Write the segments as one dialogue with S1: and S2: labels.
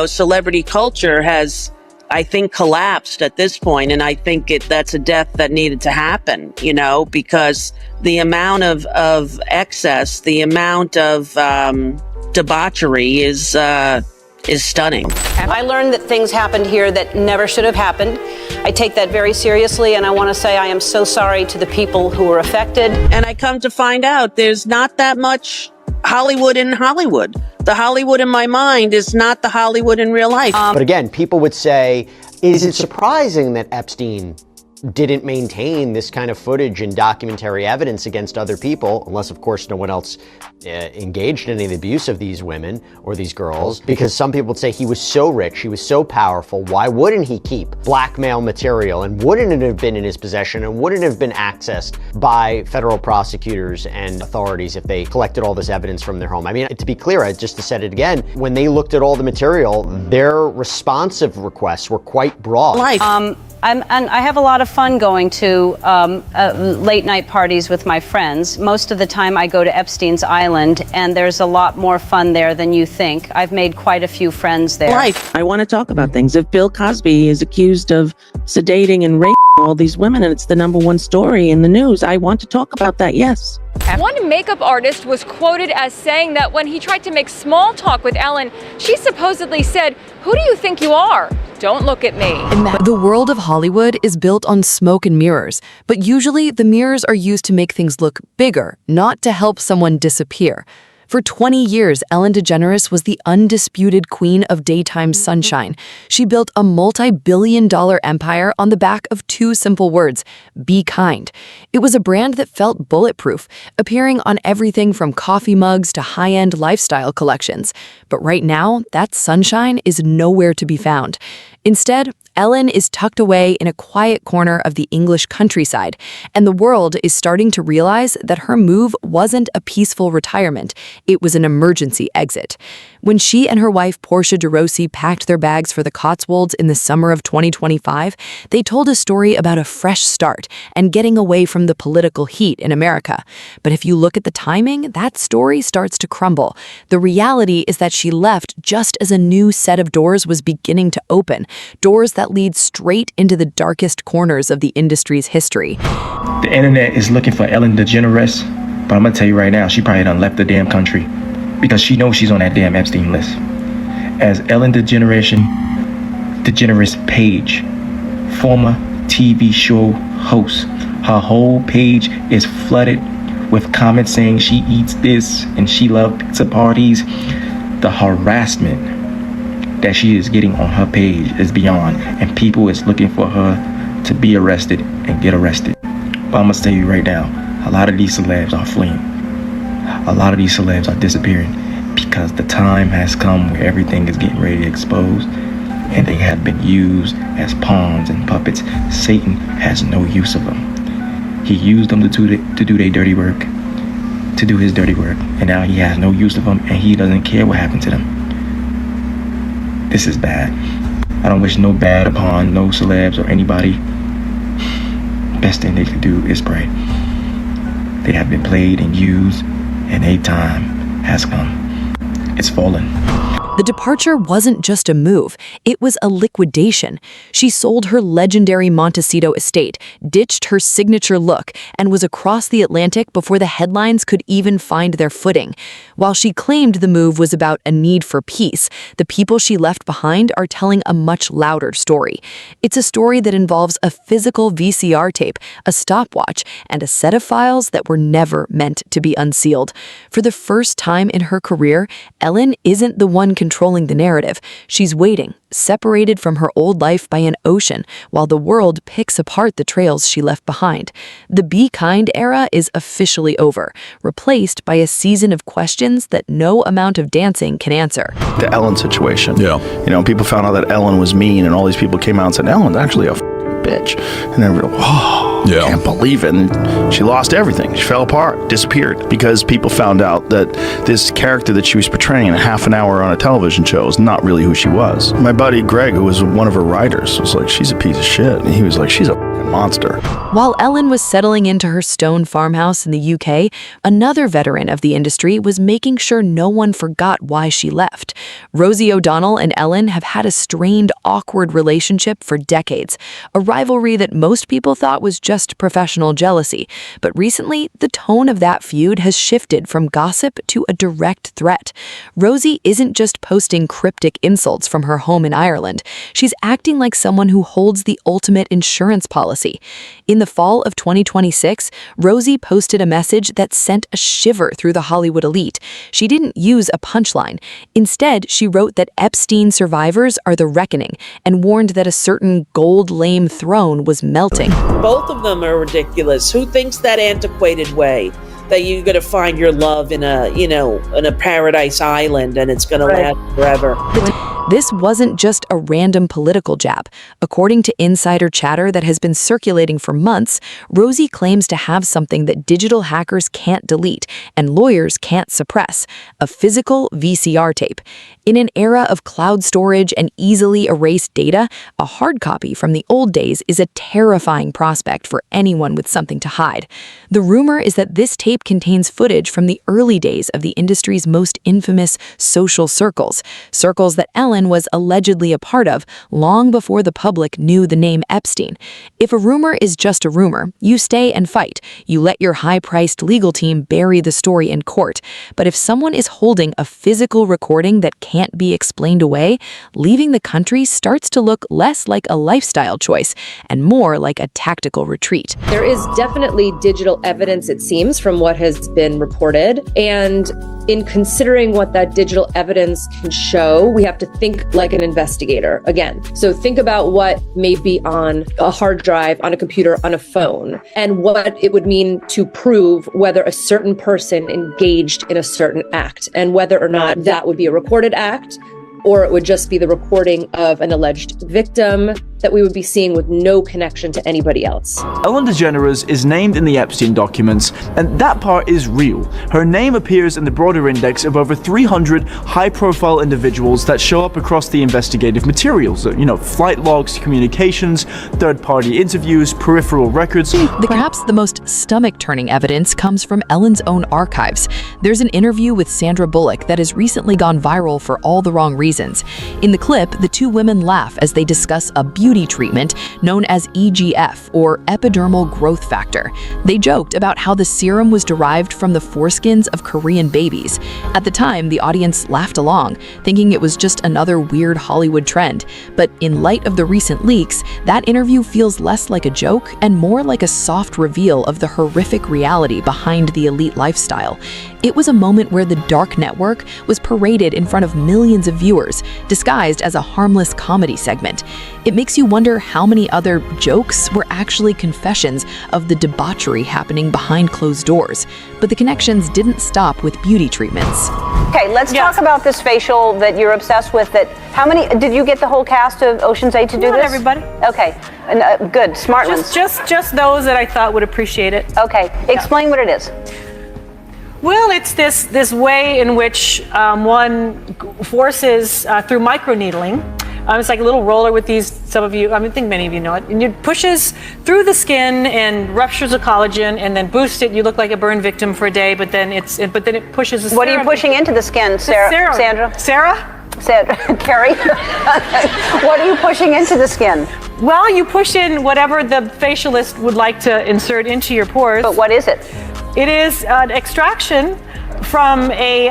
S1: Celebrity culture has, I think, collapsed at this point, and I think that's a death that needed to happen, because the amount of excess, the amount of debauchery is stunning.
S2: I learned that things happened here that never should have happened. I take that very seriously, and I want to say I am so sorry to the people who were affected.
S1: And I come to find out there's not that much Hollywood in Hollywood. The Hollywood in my mind is not the Hollywood in real life.
S3: But again, people would say, is it surprising that Epstein didn't maintain this kind of footage and documentary evidence against other people, unless, of course, no one else engaged in any of the abuse of these women or these girls? Because some people would say he was so rich, he was so powerful, why wouldn't he keep blackmail material, and wouldn't it have been in his possession, and wouldn't it have been accessed by federal prosecutors and authorities if they collected all this evidence from their home? I mean, to be clear, just to set it again, when they looked at all the material, their responsive requests were quite broad.
S2: And I have a lot of fun going to late night parties with my friends. Most of the time I go to Epstein's Island, and there's a lot more fun there than you think. I've made quite a few friends there.
S1: I want to talk about things. If Bill Cosby is accused of sedating and raping all these women, and it's the #1 story in the news, I want to talk about that, yes.
S4: One makeup artist was quoted as saying that when he tried to make small talk with Ellen, she supposedly said, "Who do you think you are? Don't look at me."
S5: The world of Hollywood is built on smoke and mirrors, but usually the mirrors are used to make things look bigger, not to help someone disappear. For 20 years, Ellen DeGeneres was the undisputed queen of daytime sunshine. She built a multi-billion-dollar empire on the back of 2 simple words: be kind. It was a brand that felt bulletproof, appearing on everything from coffee mugs to high-end lifestyle collections. But right now, that sunshine is nowhere to be found. Instead, Ellen is tucked away in a quiet corner of the English countryside, and the world is starting to realize that her move wasn't a peaceful retirement, it was an emergency exit. When she and her wife Portia de Rossi packed their bags for the Cotswolds in the summer of 2025, they told a story about a fresh start and getting away from the political heat in America. But if you look at the timing, that story starts to crumble. The reality is that she left just as a new set of doors was beginning to open, doors that lead straight into the darkest corners of the industry's history.
S6: The internet is looking for Ellen DeGeneres, but I'm gonna tell you right now, she probably done left the damn country because she knows she's on that damn Epstein list. As Ellen DeGeneres Page, former TV show host, her whole page is flooded with comments saying she eats this and she loves pizza parties. The harassment that she is getting on her page is beyond, and people is looking for her to be arrested and get arrested. But I'm gonna tell you right now, a lot of these celebs are fleeing. A lot of these celebs are disappearing because the time has come where everything is getting ready to expose, and they have been used as pawns and puppets. Satan has no use of them. He used them to do their dirty work, to do his dirty work, and now he has no use of them, and he doesn't care what happened to them. This is bad. I don't wish no bad upon no celebs or anybody. Best thing they can do is pray. They have been played and used, and a time has come. It's fallen.
S5: The departure wasn't just a move, it was a liquidation. She sold her legendary Montecito estate, ditched her signature look, and was across the Atlantic before the headlines could even find their footing. While she claimed the move was about a need for peace, the people she left behind are telling a much louder story. It's a story that involves a physical VCR tape, a stopwatch, and a set of files that were never meant to be unsealed. For the first time in her career, Ellen isn't the one controlling the narrative. She's waiting, separated from her old life by an ocean, while the world picks apart the trails she left behind. The Be Kind era is officially over, replaced by a season of questions that no amount of dancing can answer.
S7: The Ellen situation.
S8: Yeah.
S7: You know, people found out that Ellen was mean, and all these people came out and said, Ellen's actually a bitch. And then we're like, whoa. Yeah. Can't believe it. And she lost everything. She fell apart, disappeared, because people found out that this character that she was portraying in a half an hour on a television show is not really who she was. My buddy Greg, who was one of her writers, was like, she's a piece of shit. And he was like, she's a monster.
S5: While Ellen was settling into her stone farmhouse in the UK, another veteran of the industry was making sure no one forgot why she left. Rosie O'Donnell and Ellen have had a strained, awkward relationship for decades, a rivalry that most people thought was just professional jealousy. But recently, the tone of that feud has shifted from gossip to a direct threat. Rosie isn't just posting cryptic insults from her home in Ireland. She's acting like someone who holds the ultimate insurance policy. In the fall of 2026, Rosie posted a message that sent a shiver through the Hollywood elite. She didn't use a punchline. Instead, she wrote that Epstein survivors are the reckoning and warned that a certain gold lame throne was melting.
S1: Both of them are ridiculous. Who thinks that antiquated way? That you're going to find your love in a paradise island and it's going to last forever.
S5: This wasn't just a random political jab. According to insider chatter that has been circulating for months, Rosie claims to have something that digital hackers can't delete and lawyers can't suppress: a physical VCR tape. In an era of cloud storage and easily erased data, a hard copy from the old days is a terrifying prospect for anyone with something to hide. The rumor is that this tape contains footage from the early days of the industry's most infamous social circles that Ellen was allegedly a part of long before the public knew the name Epstein. If a rumor is just a rumor, you stay and fight. You let your high-priced legal team bury the story in court. But if someone is holding a physical recording that can't be explained away, leaving the country starts to look less like a lifestyle choice and more like a tactical retreat.
S8: There is definitely digital evidence, it seems, from what has been reported. And in considering what that digital evidence can show, we have to think like an investigator again. So think about what may be on a hard drive, on a computer, on a phone, and what it would mean to prove whether a certain person engaged in a certain act and whether or not that would be a recorded act, or it would just be the recording of an alleged victim that we would be seeing with no connection to anybody else.
S9: Ellen DeGeneres is named in the Epstein documents, and that part is real. Her name appears in the broader index of over 300 high-profile individuals that show up across the investigative materials. Flight logs, communications, third-party interviews, peripheral records.
S5: Perhaps the most stomach-turning evidence comes from Ellen's own archives. There's an interview with Sandra Bullock that has recently gone viral for all the wrong reasons. In the clip, the two women laugh as they discuss a beauty treatment known as EGF, or epidermal growth factor. They joked about how the serum was derived from the foreskins of Korean babies. At the time, the audience laughed along, thinking it was just another weird Hollywood trend. But in light of the recent leaks, that interview feels less like a joke and more like a soft reveal of the horrific reality behind the elite lifestyle. It was a moment where the dark network was paraded in front of millions of viewers, disguised as a harmless comedy segment. It makes you wonder how many other jokes were actually confessions of the debauchery happening behind closed doors. But the connections didn't stop with beauty treatments.
S2: Okay, let's talk about this facial that you're obsessed with. How many, did you get the whole cast of Ocean's 8 to do
S10: Not
S2: this?
S10: everybody.
S2: Okay, good, smart ones.
S10: Just those that I thought would appreciate it.
S2: Okay, explain what it is.
S10: Well, it's this way in which one forces through microneedling. It's like a little roller with these, I think many of you know it, and it pushes through the skin and ruptures the collagen and then boosts it. You look like a burn victim for a day, but then it pushes the
S2: What are you pushing into the skin, Sandra? Carrie? What are you pushing into the skin?
S10: Well, you push in whatever the facialist would like to insert into your pores.
S2: But what is it?
S10: It is an extraction from a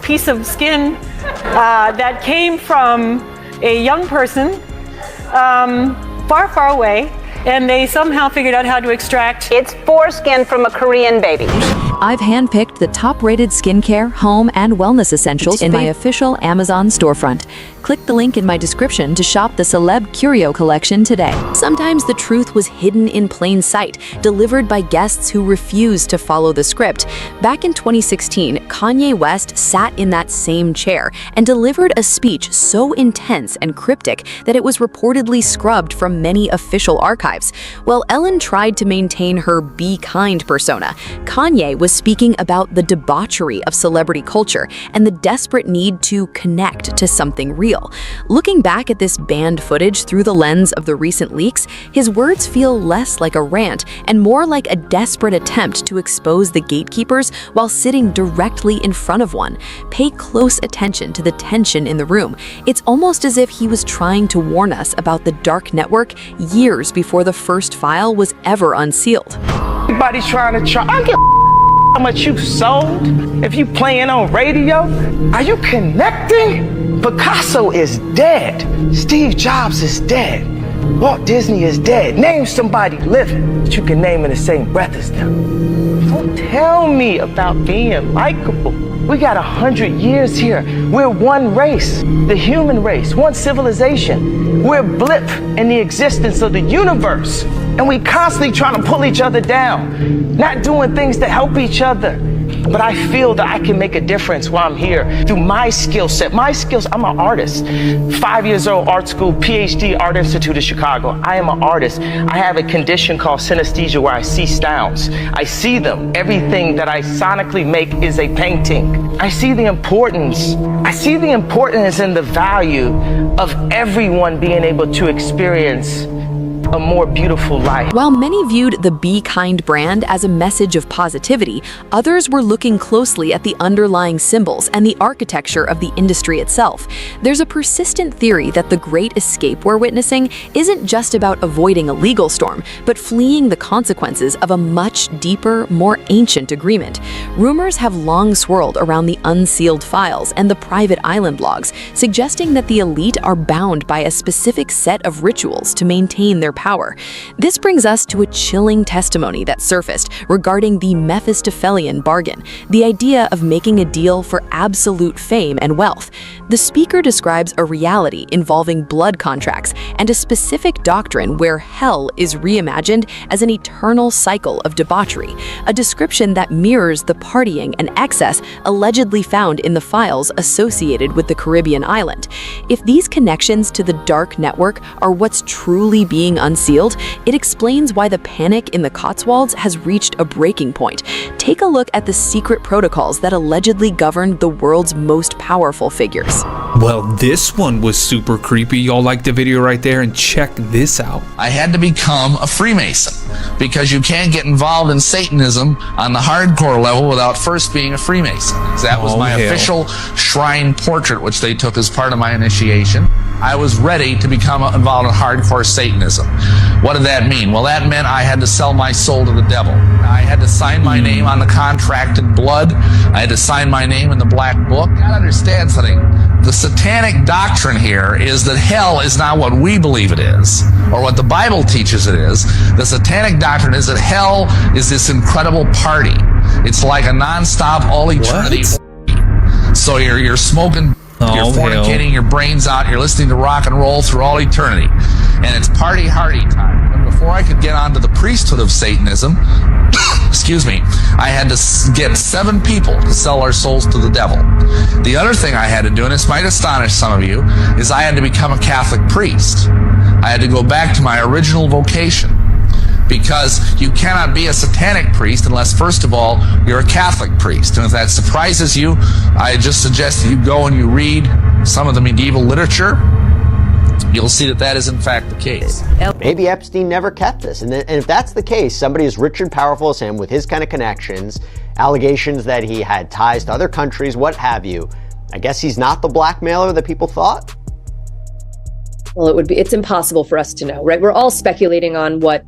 S10: piece of skin that came from a young person far, far away, and they somehow figured out how to extract.
S2: It's foreskin from a Korean baby.
S5: I've handpicked the top-rated skincare, home, and wellness essentials in my official Amazon storefront. Click the link in my description to shop the Celeb Curio collection today. Sometimes the truth was hidden in plain sight, delivered by guests who refused to follow the script. Back in 2016, Kanye West sat in that same chair and delivered a speech so intense and cryptic that it was reportedly scrubbed from many official archives. While Ellen tried to maintain her be kind persona, Kanye was speaking about the debauchery of celebrity culture and the desperate need to connect to something real. Looking back at this banned footage through the lens of the recent leaks, his words feel less like a rant and more like a desperate attempt to expose the gatekeepers while sitting directly in front of one. Pay close attention to the tension in the room. It's almost as if he was trying to warn us about the dark network years before the first file was ever unsealed.
S6: Everybody's trying to I don't give how much you sold. If you playing on radio, are you connecting? Picasso is dead. Steve Jobs is dead. Walt Disney is dead. Name somebody living that you can name in the same breath as them. Don't tell me about being likable. We got 100 years here. We're one race, the human race, one civilization. We're a blip in the existence of the universe. And we constantly trying to pull each other down, not doing things to help each other. But I feel that I can make a difference while I'm here through my skill set. My skills, I'm an artist. 5 years old, art school, PhD, Art Institute of Chicago. I am an artist. I have a condition called synesthesia where I see sounds. I see them. Everything that I sonically make is a painting. I see the importance. I see the importance and the value of everyone being able to experience a more beautiful life.
S5: While many viewed the Be Kind brand as a message of positivity, others were looking closely at the underlying symbols and the architecture of the industry itself. There's a persistent theory that the great escape we're witnessing isn't just about avoiding a legal storm, but fleeing the consequences of a much deeper, more ancient agreement. Rumors have long swirled around the unsealed files and the private island logs, suggesting that the elite are bound by a specific set of rituals to maintain their power. This brings us to a chilling testimony that surfaced regarding the Mephistophelian bargain, the idea of making a deal for absolute fame and wealth. The speaker describes a reality involving blood contracts and a specific doctrine where hell is reimagined as an eternal cycle of debauchery, a description that mirrors the partying and excess allegedly found in the files associated with the Caribbean island. If these connections to the dark network are what's truly being unsealed, it explains why the panic in the Cotswolds has reached a breaking point. Take a look at the secret protocols that allegedly governed the world's most powerful figures.
S11: Well, this one was super creepy. Y'all like the video right there, and check this out.
S12: I had to become a Freemason because you can't get involved in Satanism on the hardcore level without first being a Freemason. That was my official shrine portrait, which they took as part of my initiation. I was ready to become involved in hardcore Satanism. What did that mean? Well, that meant I had to sell my soul to the devil. I had to sign my name on the contract in blood. I had to sign my name in the black book. You gotta understand something. The satanic doctrine here is that hell is not what we believe it is, or what the Bible teaches it is. The satanic doctrine is that hell is this incredible party. It's like a non-stop, all eternity. So you're smoking, you're fornicating your brains out, you're listening to rock and roll through all eternity. And it's party hardy time. But before I could get onto the priesthood of Satanism, excuse me, I had to get 7 people to sell our souls to the devil. The other thing I had to do, and this might astonish some of you, is I had to become a Catholic priest. I had to go back to my original vocation, because you cannot be a satanic priest unless, first of all, you're a Catholic priest. And if that surprises you, I just suggest that you go and you read some of the medieval literature. You'll see that that is in fact the case.
S3: Maybe Epstein never kept this. And if that's the case, somebody as rich and powerful as him with his kind of connections, allegations that he had ties to other countries, what have you, I guess he's not the blackmailer that people thought?
S8: Well, it's impossible for us to know, right? We're all speculating on what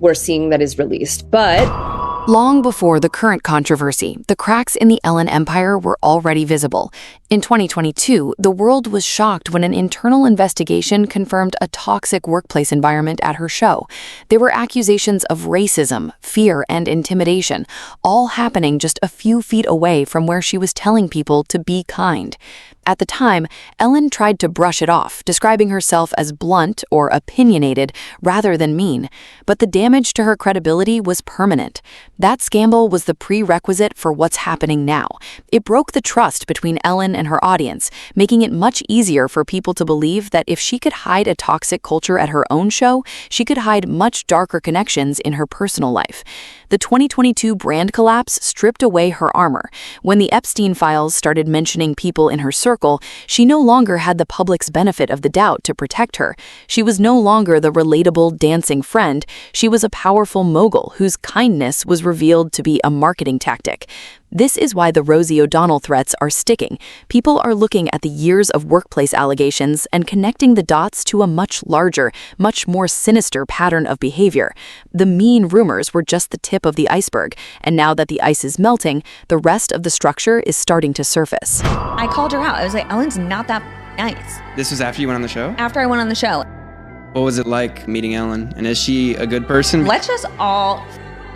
S8: we're seeing that is released. But
S5: Long before the current controversy, the cracks in the Ellen empire were already visible. In 2022, the world was shocked when an internal investigation confirmed a toxic workplace environment at her show. There were accusations of racism, fear, and intimidation, all happening just a few feet away from where she was telling people to be kind. At the time, Ellen tried to brush it off, describing herself as blunt or opinionated rather than mean. But the damage to her credibility was permanent. That scandal was the prerequisite for what's happening now. It broke the trust between Ellen and her audience, making it much easier for people to believe that if she could hide a toxic culture at her own show, she could hide much darker connections in her personal life. The 2022 brand collapse stripped away her armor. When the Epstein files started mentioning people in her circle, she no longer had the public's benefit of the doubt to protect her. She was no longer the relatable, dancing friend. She was a powerful mogul whose kindness was revealed to be a marketing tactic. This is why the Rosie O'Donnell threats are sticking. People are looking at the years of workplace allegations and connecting the dots to a much larger, much more sinister pattern of behavior. The mean rumors were just the tip of the iceberg, and now that the ice is melting, the rest of the structure is starting to surface.
S13: I called her out. I was like, Ellen's not that nice.
S14: This was after you went on the show?
S13: After I went on the show.
S14: What was it like meeting Ellen? And is she a good person?
S13: Let's just all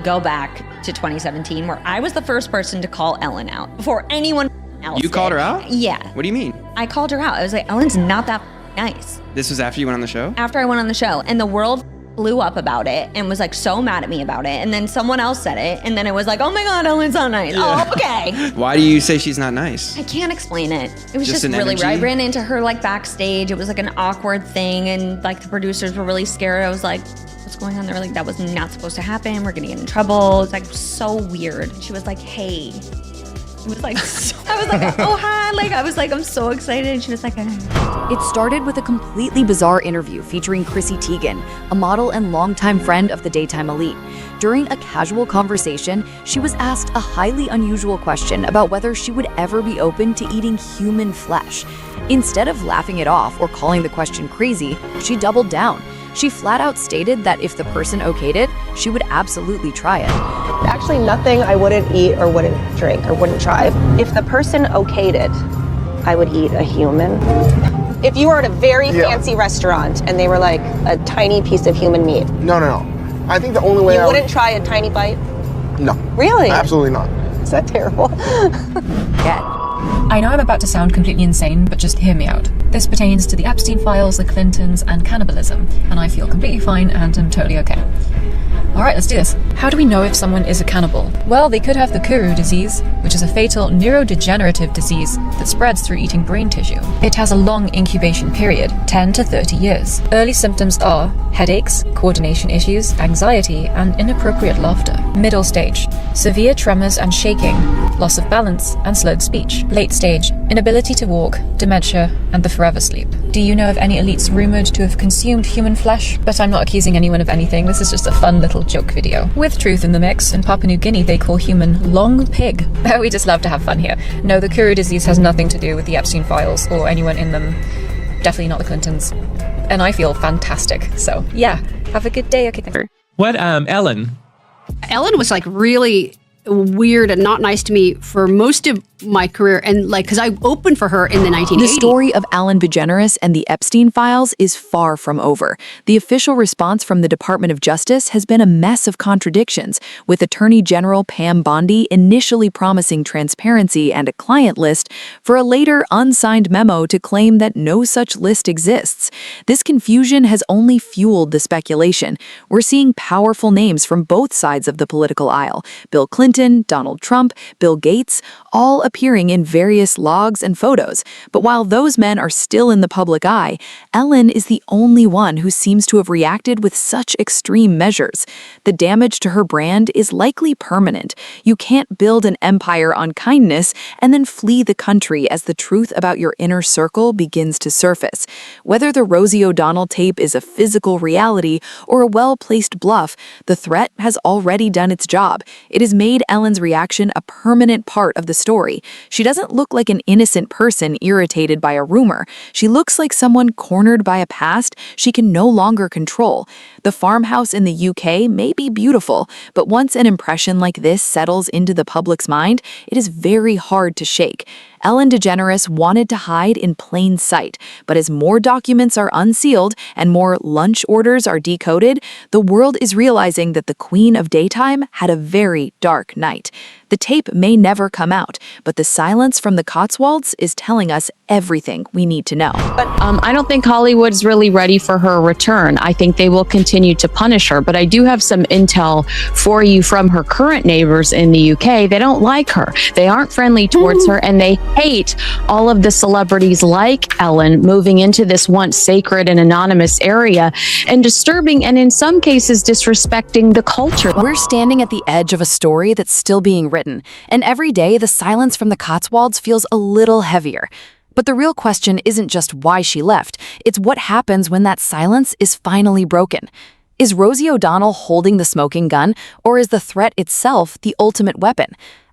S13: go back to 2017, where I was the first person to call Ellen out before anyone else.
S14: You called her out?
S13: Yeah.
S14: What do you mean?
S13: I called her out. I was like, Ellen's not that nice.
S14: This was after you went on the show?
S13: After I went on the show, and the world blew up about it and was like so mad at me about it, and then someone else said it, and then it was like, oh my god, Ellen's not nice.
S14: Yeah.
S13: Oh, okay.
S14: Why do you say she's not nice?
S13: I can't explain it. It was just
S14: an
S13: really
S14: energy?
S13: weird. I ran into her like backstage. It was like an awkward thing, and like the producers were really scared. I was like, what's going on? They were like, that was not supposed to happen. We're gonna get in trouble. It's like so weird. She was like, hey. It was like, I was like, oh hi. Like I was like, I'm so excited. And she was like,
S5: It started with a completely bizarre interview featuring Chrissy Teigen, a model and longtime friend of the daytime elite. During a casual conversation, she was asked a highly unusual question about whether she would ever be open to eating human flesh. Instead of laughing it off or calling the question crazy, she doubled down. She flat out stated that if the person okayed it, she would absolutely try it.
S15: Actually, nothing I wouldn't eat or wouldn't drink or wouldn't try. If the person okayed it, I would eat a human. If you were at a very fancy restaurant and they were like a tiny piece of human meat.
S16: No. I think the only way
S15: you wouldn't try a tiny bite?
S16: No.
S15: Really?
S16: Absolutely not.
S15: Is that terrible?
S17: I know I'm about to sound completely insane, but just hear me out. This pertains to the Epstein files, the Clintons, and cannibalism, and I feel completely fine and am totally okay. Alright, let's do this. How do we know if someone is a cannibal? Well, they could have the Curio disease, which is a fatal neurodegenerative disease that spreads through eating brain tissue. It has a long incubation period, 10 to 30 years. Early symptoms are headaches, coordination issues, anxiety, and inappropriate laughter. Middle stage, severe tremors and shaking, loss of balance, and slurred speech. Late stage, inability to walk, dementia, and the forever sleep. Do you know of any elites rumored to have consumed human flesh? But I'm not accusing anyone of anything, this is just a fun little joke video. With truth in the mix, in Papua New Guinea they call human long pig. We just love to have fun here. No, the Curio disease has nothing to do with the Epstein files or anyone in them. Definitely not the Clintons. And I feel fantastic, so yeah, have a good day. Okay, thanks.
S18: What, Ellen?
S19: Ellen was like really weird and not nice to me for most of my career, and like because I opened for her in the 1980s.
S5: The story of Ellen DeGeneres and the Epstein files is far from over. The official response from the Department of Justice has been a mess of contradictions, with Attorney General Pam Bondi initially promising transparency and a client list for a later unsigned memo to claim that no such list exists. This confusion has only fueled the speculation. We're seeing powerful names from both sides of the political aisle: Bill Clinton, Donald Trump, Bill Gates, all appearing in various logs and photos. But while those men are still in the public eye, Ellen is the only one who seems to have reacted with such extreme measures. The damage to her brand is likely permanent. You can't build an empire on kindness and then flee the country as the truth about your inner circle begins to surface. Whether the Rosie O'Donnell tape is a physical reality or a well-placed bluff, the threat has already done its job. It has made Ellen's reaction a permanent part of the story. story. She doesn't look like an innocent person irritated by a rumor. She looks like someone cornered by a past she can no longer control. The farmhouse in the UK may be beautiful, but once an impression like this settles into the public's mind, it is very hard to shake. Ellen DeGeneres wanted to hide in plain sight, but as more documents are unsealed and more lunch orders are decoded, the world is realizing that the Queen of Daytime had a very dark night. The tape may never come out, but the silence from the Cotswolds is telling us everything we need to know.
S18: But I don't think Hollywood's really ready for her return. I think they will continue to punish her, but I do have some intel for you from her current neighbors in the UK. They don't like her. They aren't friendly towards her, and they hate all of the celebrities like Ellen moving into this once sacred and anonymous area and disturbing and in some cases disrespecting the culture.
S5: We're standing at the edge of a story that's still being written, and every day the silence from the Cotswolds feels a little heavier. But the real question isn't just why she left, it's what happens when that silence is finally broken. Is Rosie O'Donnell holding the smoking gun, or is the threat itself the ultimate weapon?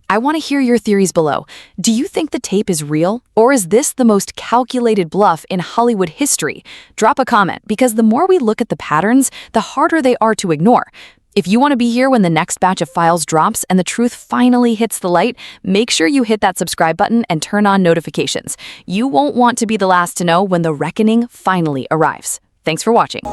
S5: I want to hear your theories below. Do you think the tape is real, or is this the most calculated bluff in Hollywood history? Drop a comment, because the more we look at the patterns, the harder they are to ignore. If you want to be here when the next batch of files drops and the truth finally hits the light, make sure you hit that subscribe button and turn on notifications. You won't want to be the last to know when the reckoning finally arrives. Thanks for watching.